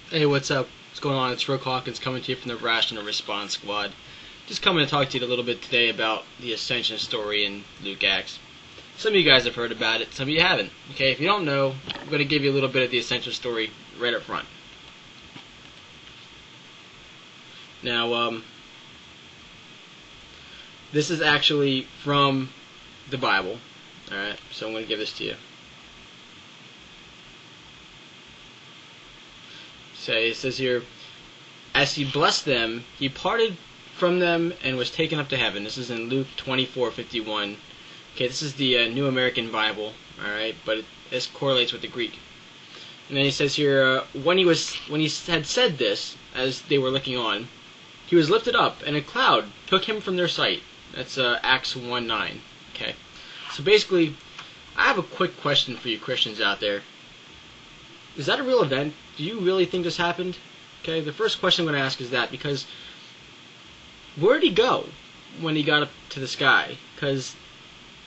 Hey, what's up? What's going on? It's Rook Hawkins coming to you from the Rational Response Squad. Just coming to talk to you a little bit today about the Ascension story in Luke Acts. Some of you guys have heard about it, some of you haven't. Okay, if you don't know, I'm going to give you a little bit of the Ascension story right up front. Now, this is actually from the Bible. Alright, so I'm going to give this to you. So it says here, as he blessed them, he parted from them and was taken up to heaven. This is in Luke 24:51. Okay, this is the New American Bible. All right, but this correlates with the Greek. And then he says here, when he had said this, as they were looking on, he was lifted up, and a cloud took him from their sight. That's Acts 1:9. Okay, so basically, I have a quick question for you Christians out there. Is that a real event? Do you really think this happened? Okay, the first question I'm going to ask is that, because where did he go when he got up to the sky? Because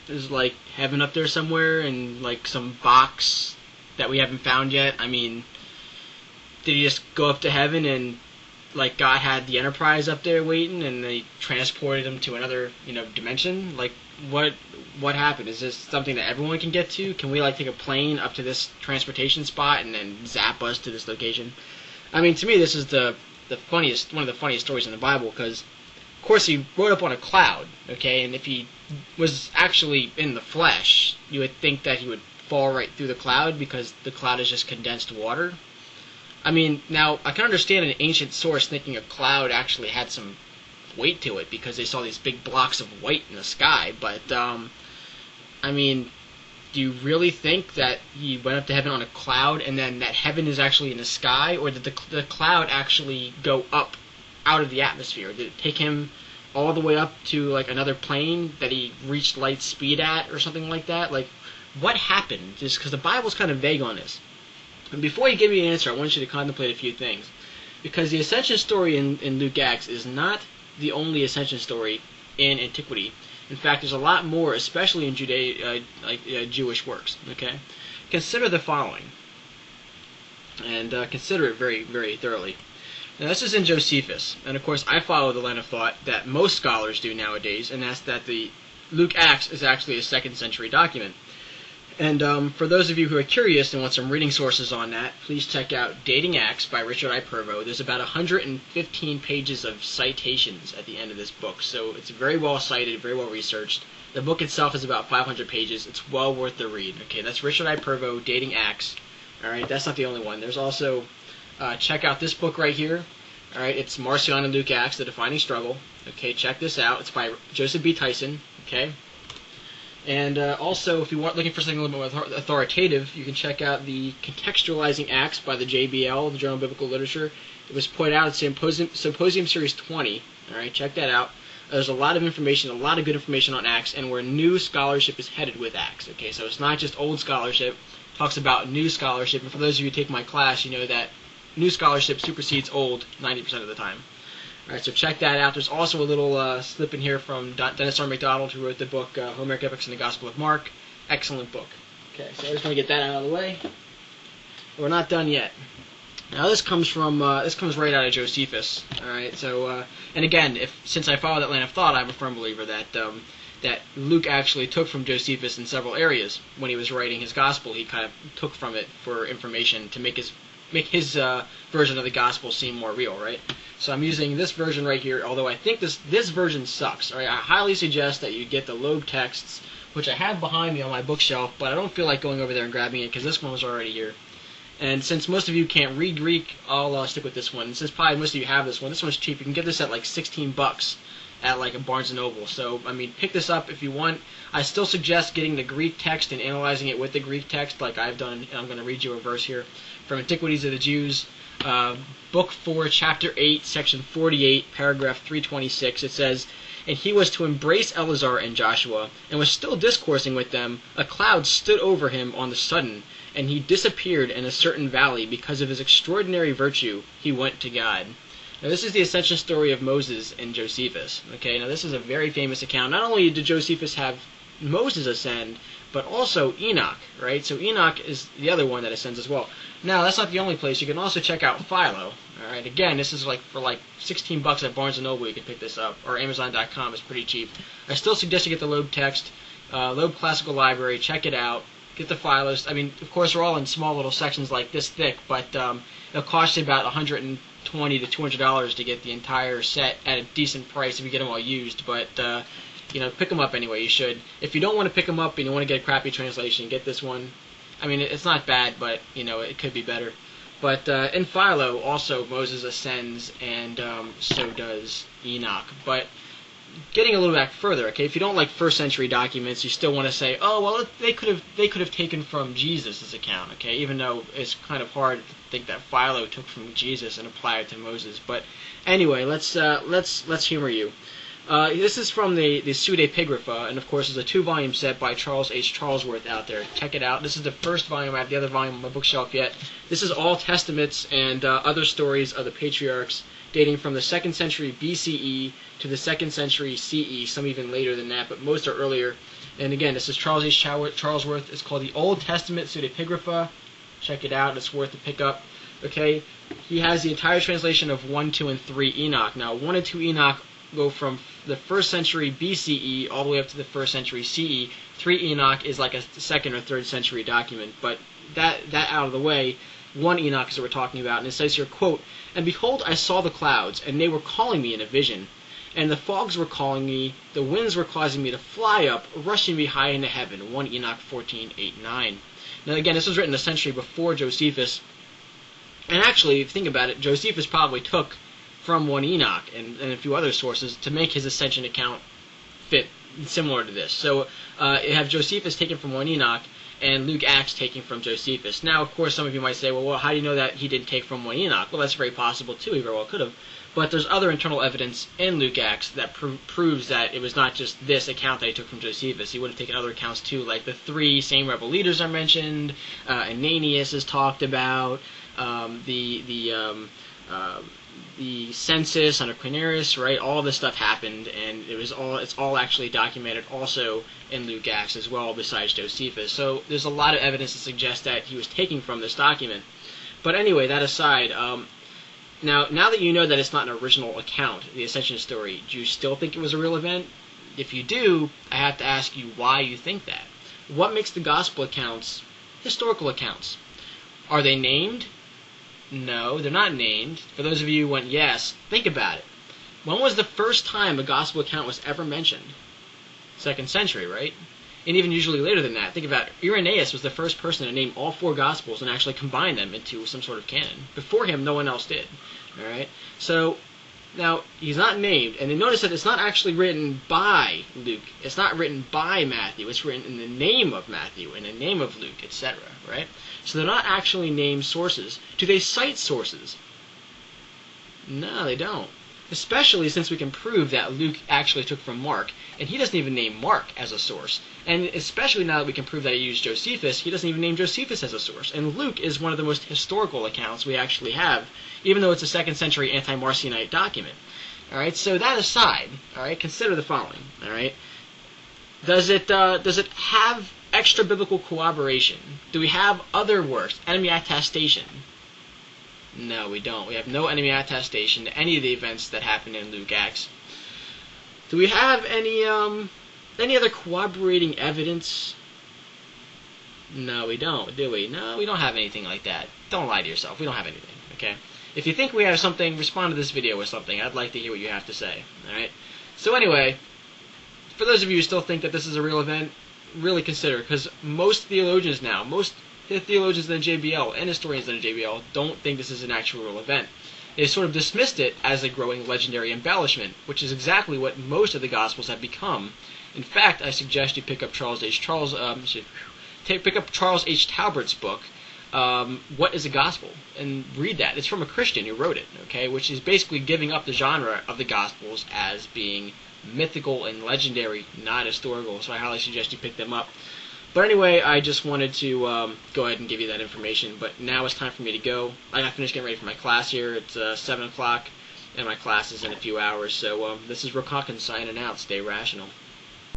there's like heaven up there somewhere and like some box that we haven't found yet. I mean, did he just go up to heaven and like God had the Enterprise up there waiting and they transported him to another, dimension? Like what happened? Is this something that everyone can get to? Can we like take a plane up to this transportation spot and then zap us to this location? I mean, to me, this is one of the funniest stories in the Bible, because, of course, he rode up on a cloud, okay, and if he was actually in the flesh, you would think that he would fall right through the cloud, because the cloud is just condensed water. I mean, now, I can understand an ancient source thinking a cloud actually had some weight to it, because they saw these big blocks of white in the sky, but, I mean, do you really think that he went up to heaven on a cloud and then that heaven is actually in the sky? Or did the cloud actually go up out of the atmosphere? Did it take him all the way up to like another plane that he reached light speed at or something like that? Like, what happened? Just because the Bible's kind of vague on this. And before you give me an answer, I want you to contemplate a few things. Because the Ascension story in Luke Acts is not the only Ascension story in antiquity. In fact, there's a lot more, especially in Jewish works. Okay, consider the following, and consider it very, very thoroughly. Now, this is in Josephus, and of course, I follow the line of thought that most scholars do nowadays, and that's that the Luke Acts is actually a 2nd century document. And for those of you who are curious and want some reading sources on that, please check out Dating Acts by Richard I. Purvo. There's about 115 pages of citations at the end of this book, so it's very well cited, very well researched. The book itself is about 500 pages. It's well worth the read. Okay, that's Richard I. Purvo, Dating Acts. All right, that's not the only one. There's also, check out this book right here. All right, it's Marcion and Luke Acts, The Defining Struggle. Okay, check this out. It's by Joseph B. Tyson. Okay. And also, if you want looking for something a little bit more authoritative, you can check out the Contextualizing Acts by the JBL, the Journal of Biblical Literature. It was put out in Symposium Series 20. All right, check that out. There's a lot of information, a lot of good information on Acts, and where new scholarship is headed with Acts. Okay, so it's not just old scholarship. It talks about new scholarship. And for those of you who take my class, you know that new scholarship supersedes old 90% of the time. Alright, so check that out. There's also a little slip in here from Dennis R. MacDonald, who wrote the book Homeric Epics and the Gospel of Mark. Excellent book. Okay, so I just want to get that out of the way. We're not done yet. Now this comes right out of Josephus. Alright, so and again, since I follow that line of thought, I'm a firm believer that that Luke actually took from Josephus in several areas. When he was writing his gospel, he kind of took from it for information to make his version of the gospel seem more real, right? So I'm using this version right here, although I think this version sucks. All right, I highly suggest that you get the Loeb texts, which I have behind me on my bookshelf, but I don't feel like going over there and grabbing it because this one was already here. And since most of you can't read Greek, I'll stick with this one. And since probably most of you have this one's cheap. You can get this at like $16 at like a Barnes & Noble. So, I mean, pick this up if you want. I still suggest getting the Greek text and analyzing it with the Greek text like I've done, and I'm going to read you a verse here from Antiquities of the Jews, Book 4, Chapter 8, Section 48, Paragraph 326. It says, "And he was to embrace Eleazar and Joshua, and was still discoursing with them. A cloud stood over him on the sudden, and he disappeared in a certain valley. Because of his extraordinary virtue, he went to God." Now, this is the Ascension story of Moses and Josephus. Okay, now this is a very famous account. Not only did Josephus have Moses ascend, but also Enoch, right? So Enoch is the other one that ascends as well. Now, that's not the only place. You can also check out Philo. All right. Again, this is like for like $16 at Barnes & Noble. You can pick this up, or Amazon.com. It's pretty cheap. I still suggest you get the Loeb text, Loeb Classical Library. Check it out. Get the Philos. I mean, of course, they're all in small little sections like this thick, but it'll cost you about $120 to $200 to get the entire set at a decent price if you get them all used. But pick them up anyway. You should. If you don't want to pick them up and you want to get a crappy translation, get this one. I mean, it's not bad, but it could be better. But in Philo, also Moses ascends, and so does Enoch. But getting a little back further, okay, if you don't like first century documents, you still want to say, oh well, they could have taken from Jesus' account, okay, even though it's kind of hard to think that Philo took from Jesus and applied it to Moses. But anyway, let's humor you. This is from the Pseudepigrapha, and of course is a 2-volume set by Charles H. Charlesworth out there. Check it out. This is the first volume. I have the other volume on my bookshelf yet. This is all testaments and other stories of the patriarchs dating from the 2nd century BCE to the 2nd century CE, some even later than that, but most are earlier. And again, this is Charles H. Charlesworth. It's called the Old Testament Pseudepigrapha. Check it out. It's worth a pick up. Okay, he has the entire translation of 1, 2, and 3 Enoch. Now, 1 and 2 Enoch go from the 1st century BCE all the way up to the 1st century CE. 3 Enoch is like a 2nd or 3rd century document. But that out of the way, 1 Enoch is what we're talking about. And it says here, quote, "And behold, I saw the clouds, and they were calling me in a vision. And the fogs were calling me, the winds were causing me to fly up, rushing me high into heaven." 1 Enoch 14:8-9. Now again, this was written a century before Josephus. And actually, if you think about it, Josephus probably took from 1 Enoch and a few other sources to make his Ascension account fit similar to this. So you have Josephus taken from 1 Enoch and Luke Acts taking from Josephus. Now, of course, some of you might say, well, how do you know that he didn't take from 1 Enoch? Well, that's very possible, too. He very well could have. But there's other internal evidence in Luke Acts that proves that it was not just this account that he took from Josephus. He would have taken other accounts, too, like the 3 same rebel leaders are mentioned, Ananias is talked about, the census under Quirinius, right? All this stuff happened, and it's all actually documented also in Luke Acts as well, besides Josephus. So there's a lot of evidence to suggest that he was taking from this document. But anyway, that aside, now that you know that it's not an original account, the Ascension story, do you still think it was a real event? If you do, I have to ask you why you think that. What makes the gospel accounts historical accounts? Are they named? No, they're not named. For those of you who went yes, think about it. When was the first time a gospel account was ever mentioned? 2nd century, right? And even usually later than that. Think about it. Irenaeus was the first person to name all 4 gospels and actually combine them into some sort of canon. Before him, no one else did. All right? So, now, he's not named. And then notice that it's not actually written by Luke. It's not written by Matthew. It's written in the name of Matthew, in the name of Luke, etc., right? So they're not actually named sources. Do they cite sources? No, they don't. Especially since we can prove that Luke actually took from Mark, and he doesn't even name Mark as a source. And especially now that we can prove that he used Josephus, he doesn't even name Josephus as a source. And Luke is one of the most historical accounts we actually have, even though it's a 2nd century anti-Marcionite document. All right, so that aside, all right, consider the following. All right, does it have extra biblical corroboration? Do we have other works? Enemy attestation? No, we don't. We have no enemy attestation to any of the events that happened in Luke Acts. Do we have any other corroborating evidence? No, we don't, do we? No, we don't have anything like that. Don't lie to yourself. We don't have anything, okay? If you think we have something, respond to this video with something. I'd like to hear what you have to say, all right? So anyway, for those of you who still think that this is a real event, really consider, because most theologians now, most theologians in the JBL and historians in the JBL don't think this is an actual real event. They sort of dismissed it as a growing legendary embellishment, which is exactly what most of the Gospels have become. In fact, I suggest you pick up Charles H. Talbert's book, What is a Gospel? And read that. It's from a Christian who wrote it, okay, which is basically giving up the genre of the Gospels as being mythical and legendary, not historical, so I highly suggest you pick them up. But anyway, I just wanted to go ahead and give you that information. But now it's time for me to go. I got to finish getting ready for my class here. It's 7 o'clock, and my class is in a few hours. So this is Rook Hawkins signing out. Stay rational.